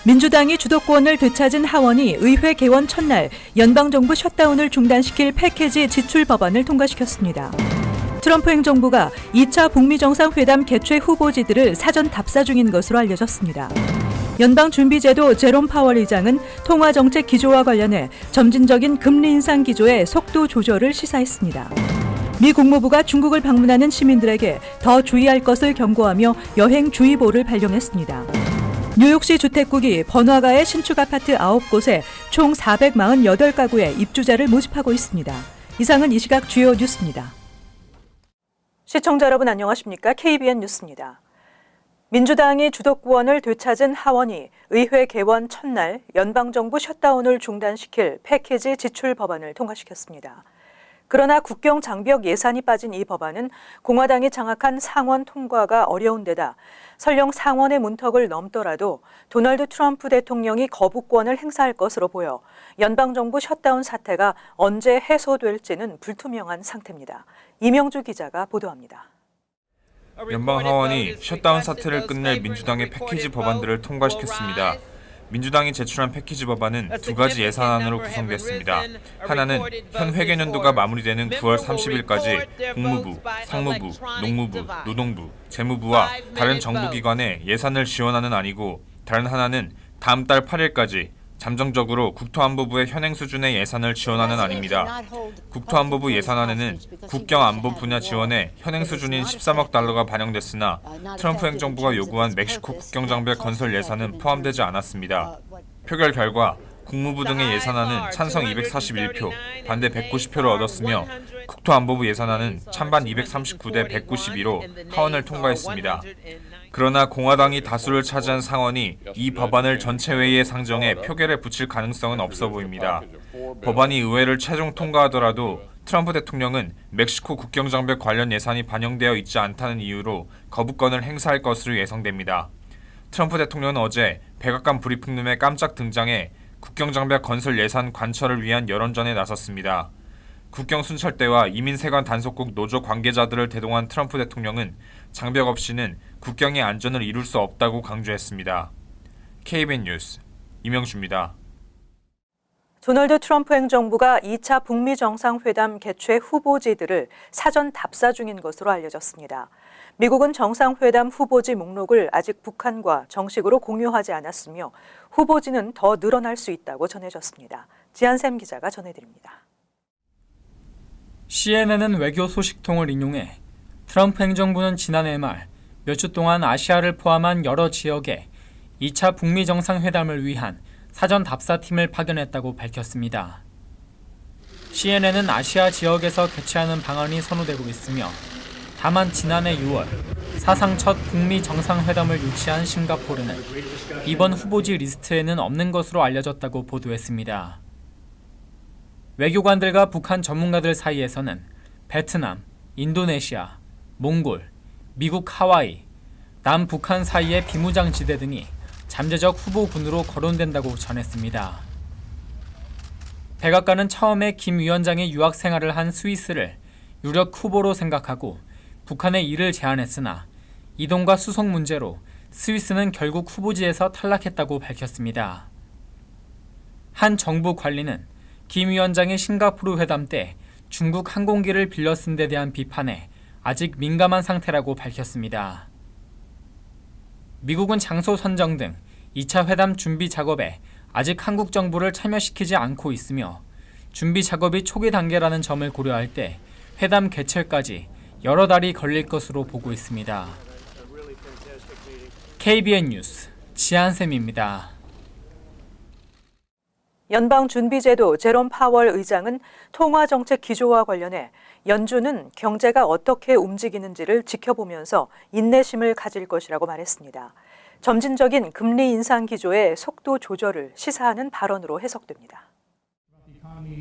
민주당이 주도권을 되찾은 하원이 의회 개원 첫날 연방정부 셧다운을 중단시킬 패키지 지출 법안을 통과시켰습니다. 트럼프 행정부가 2차 북미 정상회담 개최 후보지들을 사전 답사 중인 것으로 알려졌습니다. 연방준비제도 제롬 파월 의장은 통화정책 기조와 관련해 점진적인 금리 인상 기조의 속도 조절을 시사했습니다. 미 국무부가 중국을 방문하는 시민들에게 더 주의할 것을 경고하며 여행주의보를 발령했습니다. 뉴욕시 주택국이 번화가의 신축 아파트 9곳에 총 448가구의 입주자를 모집하고 있습니다. 이상은 이 시각 주요 뉴스입니다. 시청자 여러분 안녕하십니까? KBN 뉴스입니다. 민주당이 주도권을 되찾은 하원이 의회 개원 첫날 연방정부 셧다운을 중단시킬 패키지 지출 법안을 통과시켰습니다. 그러나 국경 장벽 예산이 빠진 이 법안은 공화당이 장악한 상원 통과가 어려운 데다 설령 상원의 문턱을 넘더라도 도널드 트럼프 대통령이 거부권을 행사할 것으로 보여 연방정부 셧다운 사태가 언제 해소될지는 불투명한 상태입니다. 이명주 기자가 보도합니다. 연방 하원이 셧다운 사태를 끝낼 민주당의 패키지 법안들을 통과시켰습니다. 민주당이 제출한 패키지 법안은 두 가지 예산안으로 구성됐습니다. 하나는 현 회계년도가 마무리되는 9월 30일까지 국무부, 상무부, 농무부, 노동부, 재무부와 다른 정부기관에 예산을 지원하는 안이고, 다른 하나는 다음 달 8일까지 잠정적으로 국토안보부의 현행 수준의 예산을 지원하는 안입니다. 국토안보부 예산안에는 국경안보 분야 지원에 현행 수준인 13억 달러가 반영됐으나 트럼프 행정부가 요구한 멕시코 국경장벽 건설 예산은 포함되지 않았습니다. 표결 결과 국무부 등의 예산안은 찬성 241표, 반대 190표를 얻었으며 국토안보부 예산안은 찬반 239대 192로 하원을 통과했습니다. 그러나 공화당이 다수를 차지한 상원이 이 법안을 전체 회의에 상정해 표결에 붙일 가능성은 없어 보입니다. 법안이 의회를 최종 통과하더라도 트럼프 대통령은 멕시코 국경장벽 관련 예산이 반영되어 있지 않다는 이유로 거부권을 행사할 것으로 예상됩니다. 트럼프 대통령은 어제 백악관 브리핑룸에 깜짝 등장해 국경장벽 건설 예산 관철을 위한 여론전에 나섰습니다. 국경 순찰대와 이민세관 단속국 노조 관계자들을 대동한 트럼프 대통령은 장벽 없이는 국경의 안전을 이룰 수 없다고 강조했습니다. KBN 뉴스 이명주입니다. 도널드 트럼프 행정부가 2차 북미 정상회담 개최 후보지들을 사전 답사 중인 것으로 알려졌습니다. 미국은 정상회담 후보지 목록을 아직 북한과 정식으로 공유하지 않았으며 후보지는 더 늘어날 수 있다고 전해졌습니다. 지한샘 기자가 전해드립니다. CNN은 외교 소식통을 인용해 트럼프 행정부는 지난해 말 몇 주 동안 아시아를 포함한 여러 지역에 2차 북미 정상회담을 위한 사전 답사팀을 파견했다고 밝혔습니다. CNN은 아시아 지역에서 개최하는 방안이 선호되고 있으며, 다만 지난해 6월 사상 첫 북미 정상회담을 유치한 싱가포르는 이번 후보지 리스트에는 없는 것으로 알려졌다고 보도했습니다. 외교관들과 북한 전문가들 사이에서는 베트남, 인도네시아, 몽골, 미국 하와이, 남북한 사이의 비무장지대 등이 잠재적 후보군으로 거론된다고 전했습니다. 백악관은 처음에 김 위원장의 유학 생활을 한 스위스를 유력 후보로 생각하고 북한에 이를 제안했으나 이동과 수송 문제로 스위스는 결국 후보지에서 탈락했다고 밝혔습니다. 한 정부 관리는 김 위원장의 싱가포르 회담 때 중국 항공기를 빌려 쓴 데 대한 비판에 아직 민감한 상태라고 밝혔습니다. 미국은 장소 선정 등 2차 회담 준비 작업에 아직 한국 정부를 참여시키지 않고 있으며, 준비 작업이 초기 단계라는 점을 고려할 때 회담 개최까지 여러 달이 걸릴 것으로 보고 있습니다. KBN 뉴스 지한샘입니다. 연방준비제도 제롬 파월 의장은 통화정책 기조와 관련해 연준은 경제가 어떻게 움직이는지를 지켜보면서 인내심을 가질 것이라고 말했습니다. 점진적인 금리 인상 기조의 속도 조절을 시사하는 발언으로 해석됩니다.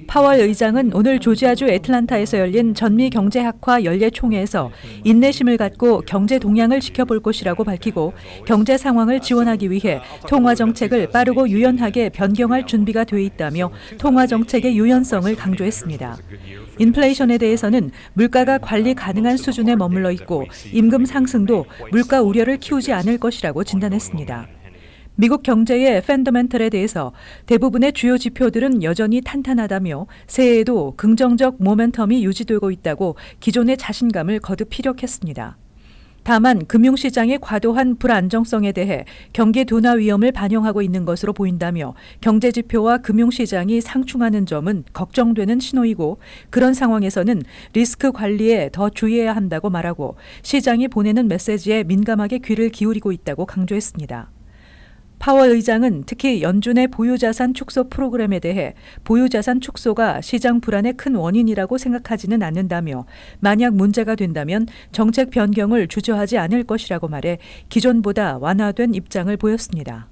파월 의장은 오늘 조지아주 애틀란타에서 열린 전미경제학화 연례총회에서 인내심을 갖고 경제 동향을 지켜볼 것이라고 밝히고, 경제 상황을 지원하기 위해 통화정책을 빠르고 유연하게 변경할 준비가 돼 있다며 통화정책의 유연성을 강조했습니다. 인플레이션에 대해서는 물가가 관리 가능한 수준에 머물러 있고 임금 상승도 물가 우려를 키우지 않을 것이라고 진단했습니다. 미국 경제의 펀더멘털에 대해서 대부분의 주요 지표들은 여전히 탄탄하다며 새해에도 긍정적 모멘텀이 유지되고 있다고 기존의 자신감을 거듭 피력했습니다. 다만 금융시장의 과도한 불안정성에 대해 경기 둔화 위험을 반영하고 있는 것으로 보인다며 경제지표와 금융시장이 상충하는 점은 걱정되는 신호이고 그런 상황에서는 리스크 관리에 더 주의해야 한다고 말하고 시장이 보내는 메시지에 민감하게 귀를 기울이고 있다고 강조했습니다. 파월 의장은 특히 연준의 보유자산 축소 프로그램에 대해 보유자산 축소가 시장 불안의 큰 원인이라고 생각하지는 않는다며 만약 문제가 된다면 정책 변경을 주저하지 않을 것이라고 말해 기존보다 완화된 입장을 보였습니다.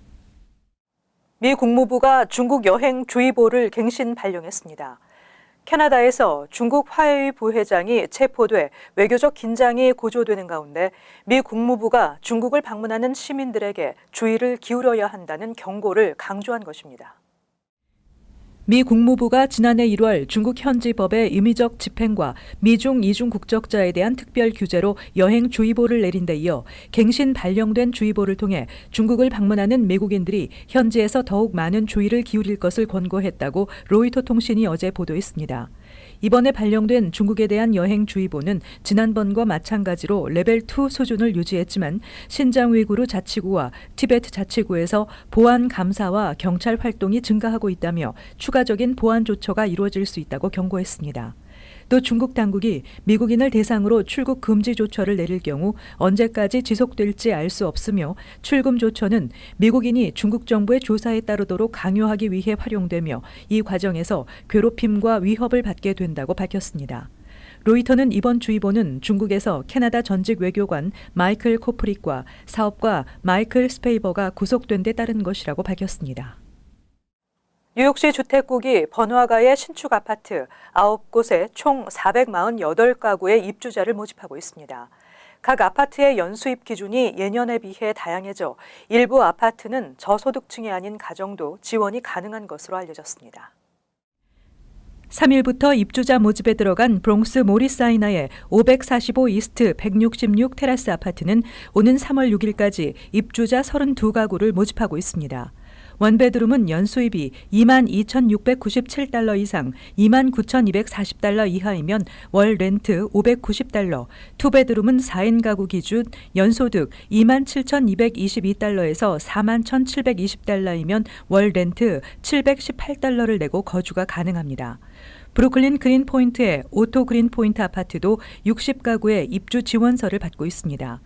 미 국무부가 중국 여행 주의보를 갱신 발령했습니다. 캐나다에서 중국 화해위 부회장이 체포돼 외교적 긴장이 고조되는 가운데 미 국무부가 중국을 방문하는 시민들에게 주의를 기울여야 한다는 경고를 강조한 것입니다. 미 국무부가 지난해 1월 중국 현지 법의 임의적 집행과 미중 이중 국적자에 대한 특별 규제로 여행 주의보를 내린 데 이어 갱신 발령된 주의보를 통해 중국을 방문하는 미국인들이 현지에서 더욱 많은 주의를 기울일 것을 권고했다고 로이터 통신이 어제 보도했습니다. 이번에 발령된 중국에 대한 여행주의보는 지난번과 마찬가지로 레벨 2 수준을 유지했지만 신장 위구르 자치구와 티베트 자치구에서 보안 감사와 경찰 활동이 증가하고 있다며 추가적인 보안 조처가 이루어질 수 있다고 경고했습니다. 또 중국 당국이 미국인을 대상으로 출국 금지 조처를 내릴 경우 언제까지 지속될지 알 수 없으며 출금 조처는 미국인이 중국 정부의 조사에 따르도록 강요하기 위해 활용되며 이 과정에서 괴롭힘과 위협을 받게 된다고 밝혔습니다. 로이터는 이번 주의보는 중국에서 캐나다 전직 외교관 마이클 코프릭과 사업가 마이클 스페이버가 구속된 데 따른 것이라고 밝혔습니다. 뉴욕시 주택국이 번화가의 신축 아파트 9곳에 총 448가구의 입주자를 모집하고 있습니다. 각 아파트의 연수입 기준이 예년에 비해 다양해져 일부 아파트는 저소득층이 아닌 가정도 지원이 가능한 것으로 알려졌습니다. 3일부터 입주자 모집에 들어간 브롱스 모리사이나의 545 이스트 166 테라스 아파트는 오는 3월 6일까지 입주자 32가구를 모집하고 있습니다. 원베드룸은 연수입이 22,697달러 이상 29,240달러 이하이면 월 렌트 $590, 투베드룸은 4인 가구 기준 연소득 27,222달러에서 41,720달러이면 월 렌트 $718를 내고 거주가 가능합니다. 브루클린 그린포인트의 오토 그린포인트 아파트도 60가구의 입주 지원서를 받고 있습니다.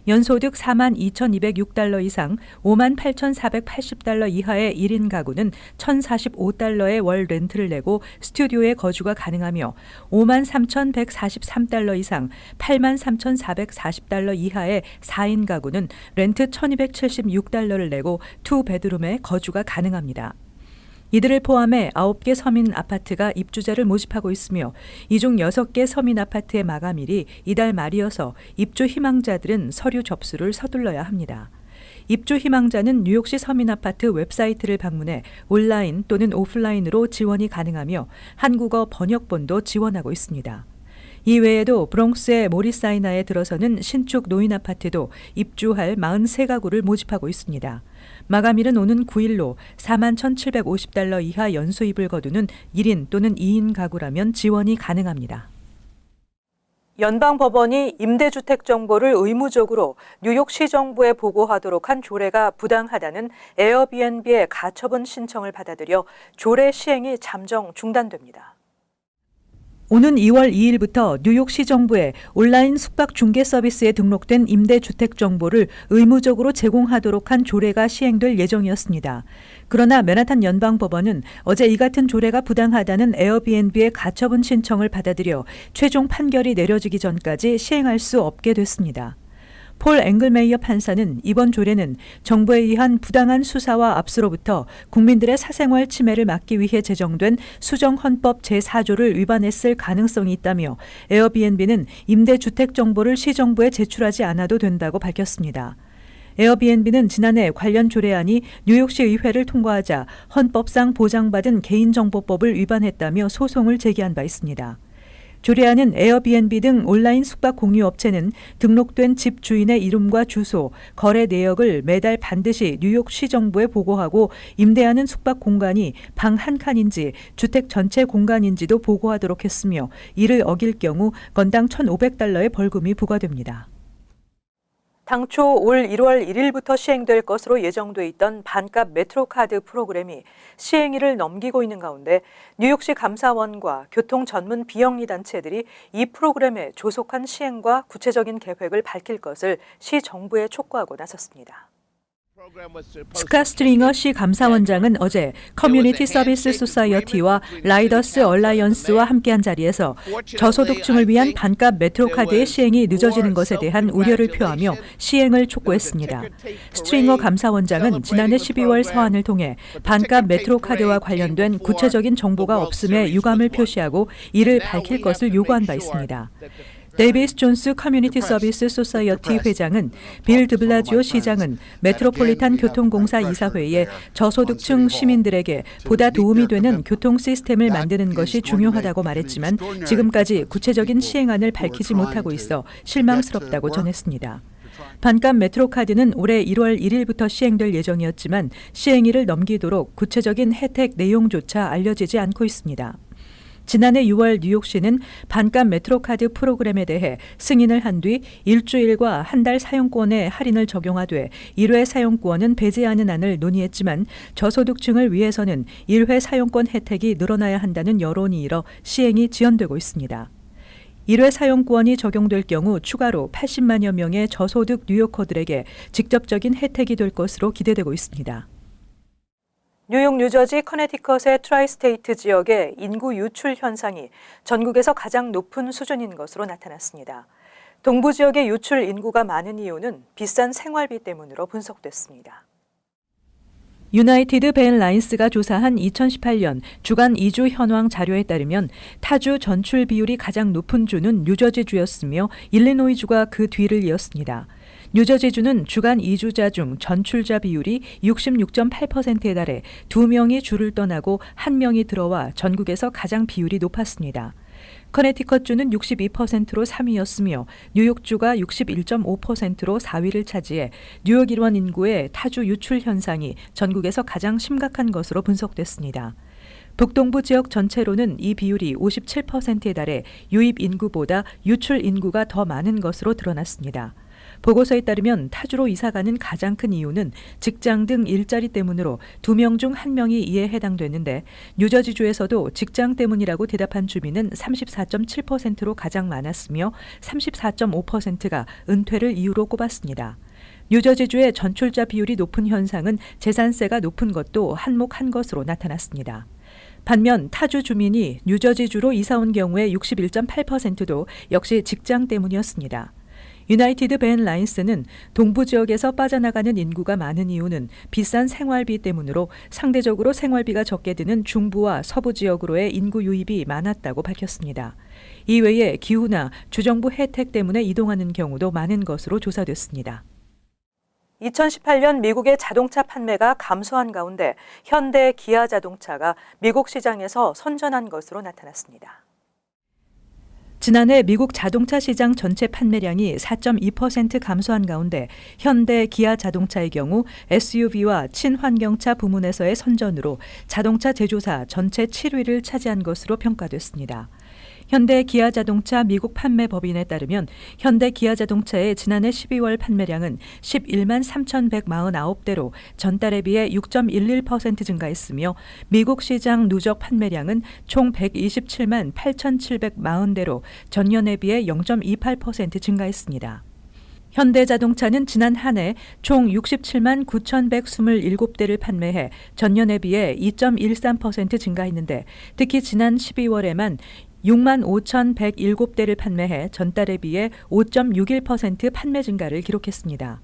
연소득 42,206달러 이상 58,480달러 이하의 1인 가구는 1,045달러의 월 렌트를 내고 스튜디오에 거주가 가능하며 53,143달러 이상 83,440달러 이하의 4인 가구는 렌트 1,276달러를 내고 투베드룸에 거주가 가능합니다. 이들을 포함해 9개 서민 아파트가 입주자를 모집하고 있으며 이 중 6개 서민 아파트의 마감일이 이달 말이어서 입주 희망자들은 서류 접수를 서둘러야 합니다. 입주 희망자는 뉴욕시 서민 아파트 웹사이트를 방문해 온라인 또는 오프라인으로 지원이 가능하며 한국어 번역본도 지원하고 있습니다. 이외에도 브롱스의 모리사이나에 들어서는 신축 노인 아파트도 입주할 43가구를 모집하고 있습니다. 마감일은 오는 9일로 41,750달러 이하 연수입을 거두는 1인 또는 2인 가구라면 지원이 가능합니다. 연방법원이 임대주택 정보를 의무적으로 뉴욕시 정부에 보고하도록 한 조례가 부당하다는 에어비앤비의 가처분 신청을 받아들여 조례 시행이 잠정 중단됩니다. 오는 2월 2일부터 뉴욕시 정부에 온라인 숙박 중개 서비스에 등록된 임대주택 정보를 의무적으로 제공하도록 한 조례가 시행될 예정이었습니다. 그러나 맨하탄 연방법원은 어제 이 같은 조례가 부당하다는 에어비앤비의 가처분 신청을 받아들여 최종 판결이 내려지기 전까지 시행할 수 없게 됐습니다. 폴 앵글메이어 판사는 이번 조례는 정부에 의한 부당한 수사와 압수로부터 국민들의 사생활 침해를 막기 위해 제정된 수정헌법 제4조를 위반했을 가능성이 있다며 에어비앤비는 임대주택 정보를 시정부에 제출하지 않아도 된다고 밝혔습니다. 에어비앤비는 지난해 관련 조례안이 뉴욕시 의회를 통과하자 헌법상 보장받은 개인정보법을 위반했다며 소송을 제기한 바 있습니다. 조례안은 에어비앤비 등 온라인 숙박 공유 업체는 등록된 집 주인의 이름과 주소, 거래 내역을 매달 반드시 뉴욕시 정부에 보고하고 임대하는 숙박 공간이 방 한 칸인지 주택 전체 공간인지도 보고하도록 했으며 이를 어길 경우 건당 $1,500의 벌금이 부과됩니다. 당초 올 1월 1일부터 시행될 것으로 예정돼 있던 반값 메트로카드 프로그램이 시행일을 넘기고 있는 가운데 뉴욕시 감사원과 교통 전문 비영리 단체들이 이 프로그램의 조속한 시행과 구체적인 계획을 밝힐 것을 시 정부에 촉구하고 나섰습니다. 스캇 스트링어 시 감사원장은 어제 커뮤니티 서비스 소사이어티와 라이더스 얼라이언스와 함께한 자리에서 저소득층을 위한 반값 메트로카드의 시행이 늦어지는 것에 대한 우려를 표하며 시행을 촉구했습니다. 스트링어 감사원장은 지난해 12월 서한을 통해 반값 메트로카드와 관련된 구체적인 정보가 없음에 유감을 표시하고 이를 밝힐 것을 요구한 바 있습니다. 데이비스 존스 커뮤니티 서비스 소사이어티 회장은 빌 드블라지오 시장은 메트로폴리탄 교통공사 이사회에 저소득층 시민들에게 보다 도움이 되는 교통 시스템을 만드는 것이 중요하다고 말했지만 지금까지 구체적인 시행안을 밝히지 못하고 있어 실망스럽다고 전했습니다. 반값 메트로카드는 올해 1월 1일부터 시행될 예정이었지만 시행일을 넘기도록 구체적인 혜택 내용조차 알려지지 않고 있습니다. 지난해 6월 뉴욕시는 반값 메트로카드 프로그램에 대해 승인을 한 뒤 일주일과 한 달 사용권의 할인을 적용하되 1회 사용권은 배제하는 안을 논의했지만 저소득층을 위해서는 1회 사용권 혜택이 늘어나야 한다는 여론이 일어 시행이 지연되고 있습니다. 1회 사용권이 적용될 경우 추가로 80만여 명의 저소득 뉴요커들에게 직접적인 혜택이 될 것으로 기대되고 있습니다. 뉴욕, 뉴저지, 커네티컷의 트라이스테이트 지역의 인구 유출 현상이 전국에서 가장 높은 수준인 것으로 나타났습니다. 동부 지역의 유출 인구가 많은 이유는 비싼 생활비 때문으로 분석됐습니다. 유나이티드 벤 라인스가 조사한 2018년 주간 이주 현황 자료에 따르면 타주 전출 비율이 가장 높은 주는 뉴저지주였으며 일리노이주가 그 뒤를 이었습니다. 뉴저지주는 주간 이주자 중 전출자 비율이 66.8%에 달해 2명이 주를 떠나고 1명이 들어와 전국에서 가장 비율이 높았습니다. 커네티컷주는 62%로 3위였으며 뉴욕주가 61.5%로 4위를 차지해 뉴욕 일원 인구의 타주 유출 현상이 전국에서 가장 심각한 것으로 분석됐습니다. 북동부 지역 전체로는 이 비율이 57%에 달해 유입 인구보다 유출 인구가 더 많은 것으로 드러났습니다. 보고서에 따르면 타주로 이사가는 가장 큰 이유는 직장 등 일자리 때문으로 2명 중 1명이 이에 해당됐는데 뉴저지주에서도 직장 때문이라고 대답한 주민은 34.7%로 가장 많았으며 34.5%가 은퇴를 이유로 꼽았습니다. 뉴저지주의 전출자 비율이 높은 현상은 재산세가 높은 것도 한몫한 것으로 나타났습니다. 반면 타주 주민이 뉴저지주로 이사온 경우의 61.8%도 역시 직장 때문이었습니다. 유나이티드 벤 라인스는 동부 지역에서 빠져나가는 인구가 많은 이유는 비싼 생활비 때문으로 상대적으로 생활비가 적게 드는 중부와 서부 지역으로의 인구 유입이 많았다고 밝혔습니다. 이외에 기후나 주정부 혜택 때문에 이동하는 경우도 많은 것으로 조사됐습니다. 2018년 미국의 자동차 판매가 감소한 가운데 현대, 기아 자동차가 미국 시장에서 선전한 것으로 나타났습니다. 지난해 미국 자동차 시장 전체 판매량이 4.2% 감소한 가운데 현대, 기아 자동차의 경우 SUV와 친환경차 부문에서의 선전으로 자동차 제조사 전체 7위를 차지한 것으로 평가됐습니다. 현대 기아 자동차 미국 판매 법인에 따르면 현대 기아 자동차의 지난해 12월 판매량은 11만 3,149대로 전달에 비해 6.11% 증가했으며 미국 시장 누적 판매량은 총 127만 8,740대로 전년에 비해 0.28% 증가했습니다. 현대자동차는 지난 한 해 총 67만 9,127대를 판매해 전년에 비해 2.13% 증가했는데 특히 지난 12월에만 6만 5,107대를 판매해 전달에 비해 5.61% 판매 증가를 기록했습니다.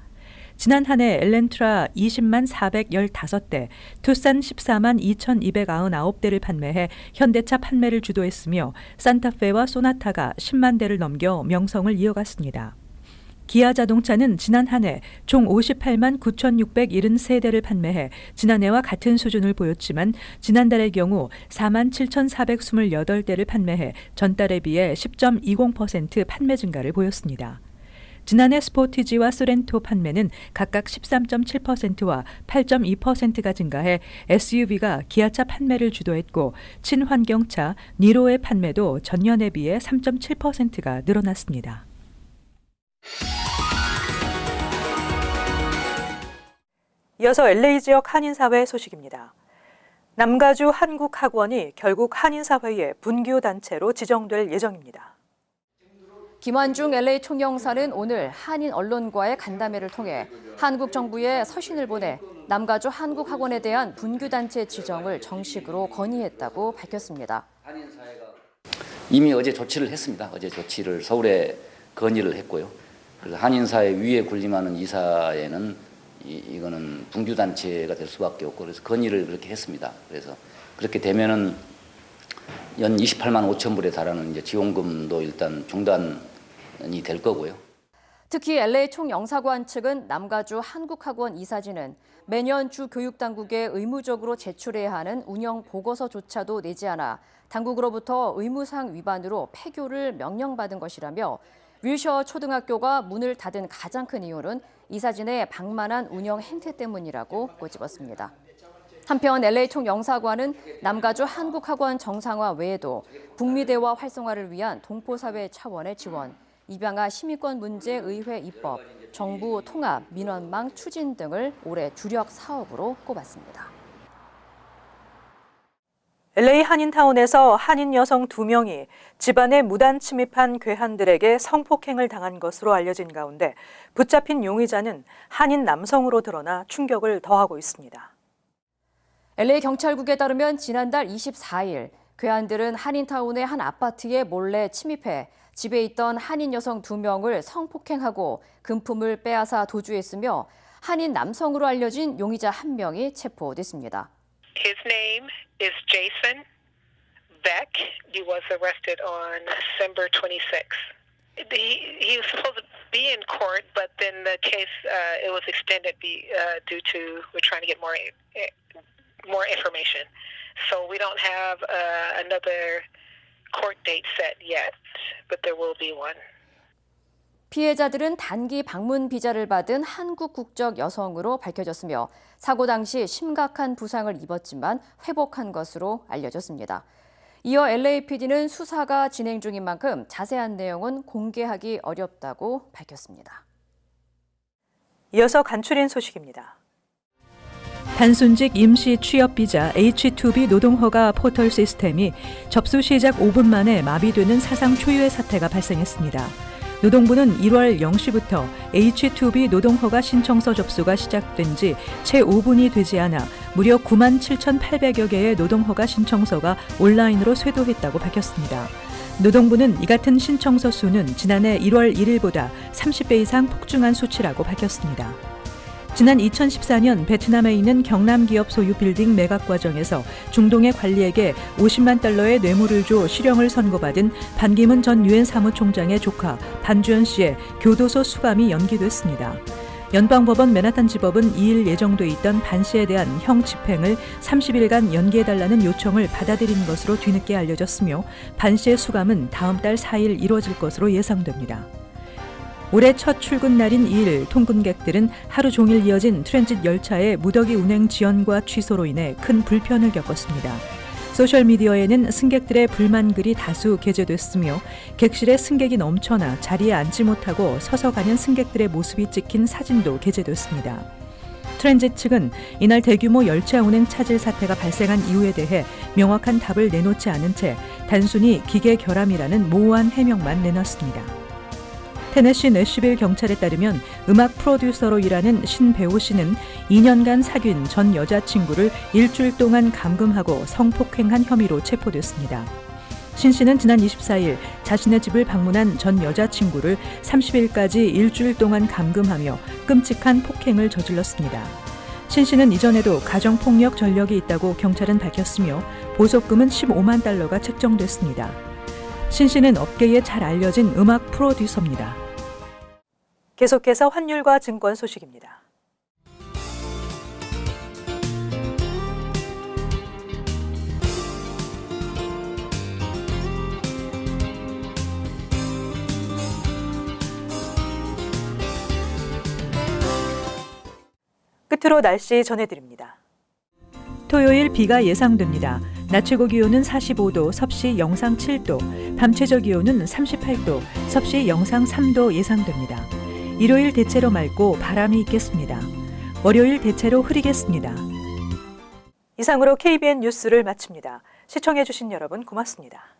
지난 한 해 엘렌트라 20만 415대, 투싼 14만 2,299대를 판매해 현대차 판매를 주도했으며 산타페와 소나타가 10만 대를 넘겨 명성을 이어갔습니다. 기아 자동차는 지난 한 해 총 58만 9,673대를 판매해 지난해와 같은 수준을 보였지만 지난달의 경우 4만 7,428대를 판매해 전달에 비해 10.20% 판매 증가를 보였습니다. 지난해 스포티지와 소렌토 판매는 각각 13.7%와 8.2%가 증가해 SUV가 기아차 판매를 주도했고 친환경차 니로의 판매도 전년에 비해 3.7%가 늘어났습니다. 이어서 LA 지역 한인사회 소식입니다. 남가주 한국학원이 결국 한인사회의 분규단체로 지정될 예정입니다. 김환중 LA 총영사는 오늘 한인 언론과의 간담회를 통해 한국 정부에 서신을 보내 남가주 한국학원에 대한 분규단체 지정을 정식으로 건의했다고 밝혔습니다. 이미 어제 조치를 했습니다. 어제 조치를 서울에 건의를 했고요. 그래서 한인사회 위에 군림하는 이사회는 이거는 분규단체가 될 수밖에 없고 그래서 건의를 그렇게 했습니다. 그래서 그렇게 되면은 연 28만 5천 불에 달하는 이제 지원금도 일단 중단이 될 거고요. 특히 LA 총영사관 측은 남가주 한국학원 이사진은 매년 주 교육당국에 의무적으로 제출해야 하는 운영 보고서조차도 내지 않아 당국으로부터 의무사항 위반으로 폐교를 명령받은 것이라며 윌셔 초등학교가 문을 닫은 가장 큰 이유는 이사진의 방만한 운영 행태 때문이라고 꼬집었습니다. 한편 LA 총영사관은 남가주 한국학원 정상화 외에도 북미 대화 활성화를 위한 동포사회 차원의 지원, 입양아 시민권 문제 의회 입법, 정부 통합 민원망 추진 등을 올해 주력 사업으로 꼽았습니다. LA 한인타운에서 한인 여성 2명이 집안에 무단 침입한 괴한들에게 성폭행을 당한 것으로 알려진 가운데 붙잡힌 용의자는 한인 남성으로 드러나 충격을 더하고 있습니다. LA 경찰국에 따르면 지난달 24일 괴한들은 한인타운의 한 아파트에 몰래 침입해 집에 있던 한인 여성 2명을 성폭행하고 금품을 빼앗아 도주했으며 한인 남성으로 알려진 용의자 1명이 체포됐습니다. His name is Jason Beck. He was arrested on December 26th. He was supposed to be in court, but then the case it was extended due to we're trying to get more information. So we don't have another court date set yet, but there will be one. 피해자들은 단기 방문 비자를 받은 한국 국적 여성으로 밝혀졌으며 사고 당시 심각한 부상을 입었지만 회복한 것으로 알려졌습니다. 이어 LAPD는 수사가 진행 중인 만큼 자세한 내용은 공개하기 어렵다고 밝혔습니다. 이어서 간추린 소식입니다. 단순직 임시 취업비자 H-2B 노동허가 포털 시스템이 접수 시작 5분 만에 마비되는 사상 초유의 사태가 발생했습니다. 노동부는 1월 0시부터 H-2B 노동허가 신청서 접수가 시작된 지 채 5분이 되지 않아 무려 9만 7,800여 개의 노동허가 신청서가 온라인으로 쇄도했다고 밝혔습니다. 노동부는 이 같은 신청서 수는 지난해 1월 1일보다 30배 이상 폭증한 수치라고 밝혔습니다. 지난 2014년 베트남에 있는 경남기업 소유 빌딩 매각 과정에서 중동의 관리에게 50만 달러의 뇌물을 줘 실형을 선고받은 반기문 전 유엔 사무총장의 조카 반주현 씨의 교도소 수감이 연기됐습니다. 연방법원 맨하탄 지법은 2일 예정돼 있던 반 씨에 대한 형 집행을 30일간 연기해달라는 요청을 받아들인 것으로 뒤늦게 알려졌으며 반 씨의 수감은 다음 달 4일 이뤄질 것으로 예상됩니다. 올해 첫 출근 날인 2일 통근객들은 하루 종일 이어진 트랜짓 열차의 무더기 운행 지연과 취소로 인해 큰 불편을 겪었습니다. 소셜미디어에는 승객들의 불만글이 다수 게재됐으며 객실에 승객이 넘쳐나 자리에 앉지 못하고 서서 가는 승객들의 모습이 찍힌 사진도 게재됐습니다. 트랜짓 측은 이날 대규모 열차 운행 차질 사태가 발생한 이유에 대해 명확한 답을 내놓지 않은 채 단순히 기계 결함이라는 모호한 해명만 내놨습니다. 테네시 내시빌 경찰에 따르면 음악 프로듀서로 일하는 신배우 씨는 2년간 사귄 전 여자친구를 일주일 동안 감금하고 성폭행한 혐의로 체포됐습니다. 신 씨는 지난 24일 자신의 집을 방문한 전 여자친구를 30일까지 일주일 동안 감금하며 끔찍한 폭행을 저질렀습니다. 신 씨는 이전에도 가정폭력 전력이 있다고 경찰은 밝혔으며 보석금은 15만 달러가 책정됐습니다. 신 씨는 업계에 잘 알려진 음악 프로듀서입니다. 계속해서 환율과 증권 소식입니다. 끝으로 날씨 전해드립니다. 토요일 비가 예상됩니다. 낮 최고 기온은 45도, 섭씨 영상 7도, 밤 최저 기온은 38도, 섭씨 영상 3도 예상됩니다. 일요일 대체로 맑고 바람이 있겠습니다. 월요일 대체로 흐리겠습니다. 이상으로 KBN 뉴스를 마칩니다. 시청해주신 여러분 고맙습니다.